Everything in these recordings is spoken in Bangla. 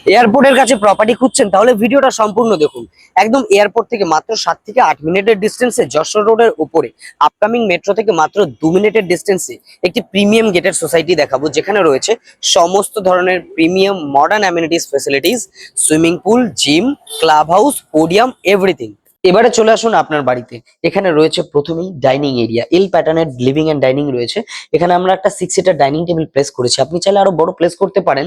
এয়ারপোর্টের কাছে প্রপার্টি খুঁজছেন তাহলে ভিডিওটা সম্পূর্ণ দেখুন। একদম এয়ারপোর্ট থেকে মাত্র 7 থেকে 8 মিনিটের ডিস্টেন্সে যশোর রোডের উপরে আপকামিং মেট্রো থেকে মাত্র 2 মিনিটের ডিস্টেন্সে একটি প্রিমিয়াম গেটেড সোসাইটি দেখাবো, যেখানে রয়েছে সমস্ত ধরনের premium modern amenities facilities, swimming pool, gym, club house, podium, everything. এবারে চলে আসুন আপনার বাড়িতে। এখানে রয়েছে প্রথমেই ডাইনিং এরিয়া, এল প্যাটার্নের লিভিং এন্ড ডাইনিং রয়েছে। এখানে আমরা একটা 6 সিটার ডাইনিং টেবিল প্লেস করেছি, আপনি চাইলে আরো বড় প্লেস করতে পারেন।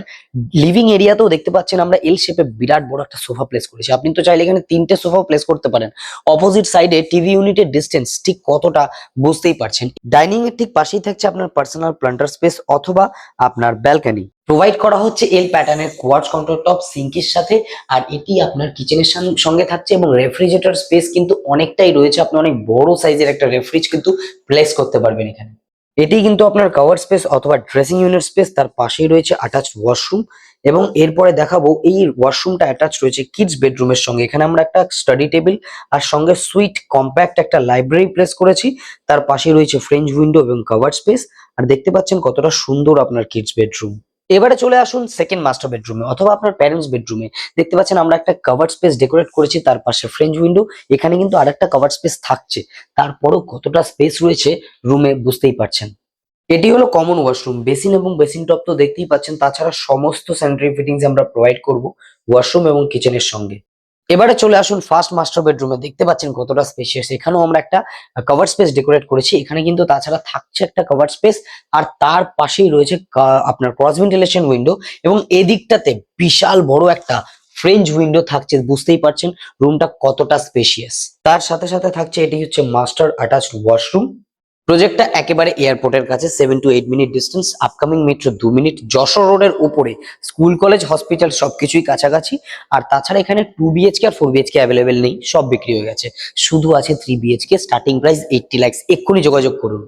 লিভিং এরিয়াতেও দেখতে পাচ্ছেন আমরা এল শেপে বিরাট বড় একটা সোফা প্লেস করেছি, আপনি তো চাইলে এখানে 3টে সোফাও প্লেস করতে পারেন। অপোজিট সাইডে টিভি ইউনিটের ডিস্টেন্স ঠিক কতটা বুঝতেই পারছেন। ডাইনিং এর ঠিক পাশেই থাকছে আপনার পার্সোনাল প্লান্টার স্পেস অথবা আপনার ব্যালকনি। প্রোভাইড করা হচ্ছে এল প্যাটার্নের কোয়ার্টজ কাউন্টার টপ সিঙ্কের সাথে, আর এটি আপনার কিচেনের সঙ্গে থাকছে এবং রেফ্রিজারেটর স্পেস কিন্তু অনেকটাই রয়েছে, আপনি অনেক বড় সাইজের একটা রেফ্রিজ কিন্তু প্লেস করতে পারবেন এখানে। এটি কিন্তু আপনার কভার স্পেস অথবা ড্রেসিং ইউনিট স্পেস, তার পাশেই রয়েছে অ্যাটাচড ওয়াশরুম। এবং এরপরে দেখাবো এই ওয়াশরুমটা অ্যাটাচ রয়েছে কিডস বেডরুমের সঙ্গে। এখানে আমরা একটা স্টাডি টেবিল আর সঙ্গে সুইট কম্প্যাক্ট একটা লাইব্রেরি প্লেস করেছি, তার পাশে রয়েছে ফ্রেঞ্চ উইন্ডো এবং কভার স্পেস। আর দেখতে পাচ্ছেন কতটা সুন্দর আপনার কিডস বেডরুম। এবারে চলে আসুন সেকেন্ড মাস্টার বেডরুমে অথবা আপনার প্যারেন্টস বেডরুমে। দেখতে পাচ্ছেন আমরা একটা কভার স্পেস ডেকোরেট করেছি, তার পাশে ফ্রেঞ্চ উইন্ডো। এখানে কিন্তু আরেকটা কভার স্পেস থাকছে, তারপরও কতটা স্পেস রয়েছে রুমে বুঝতেই পারছেন। এটি হলো কমন ওয়াশরুম, বেসিন এবং বেসিন টপ তো দেখতেই পাচ্ছেন, তাছাড়া সমস্ত স্যানিটারি ফিটিংস আমরা প্রোভাইড করব ওয়াশরুম এবং কিচেনের সঙ্গে। এবারে চলে আসুন ফার্স্ট মাস্টার বেডরুমে। দেখতে পাচ্ছেন কতটা স্পেশিয়াস, এখানেও আমরা একটা কভার স্পেস ডেকোরেট করেছি। এখানে কিন্তু তাছাড়া থাকছে একটা কভার স্পেস, আর তার পাশেই রয়েছে আপনার ক্রস ভেন্টিলেশন উইন্ডো, এবং এদিকটাতে বিশাল বড় একটা ফ্রেঞ্চ উইন্ডো থাকছে, বুঝতেই পারছেন রুমটা কতটা স্পেশিয়াস। তার সাথে সাথে থাকছে এটি হচ্ছে মাস্টার অ্যাটাচড ওয়াশরুম। প্রজেক্টটা একেবারে এয়ারপোর্টের কাছে 7 to 8 minute distance, upcoming metro 2 minute, Jessore রোডের উপরে স্কুল কলেজ হসপিটাল সবকিছুই কাছাকাছি। আর তাছাড়া এখানে 2 বিএইচকে আর 4 বিএইচকে অ্যাভেলেবেল নেই, সব বিক্রি হয়ে গেছে। শুধু আছে 3 বিএইচকে, স্টার্টিং প্রাইস 80 লাখ। এক্ষুনি যোগাযোগ করুন।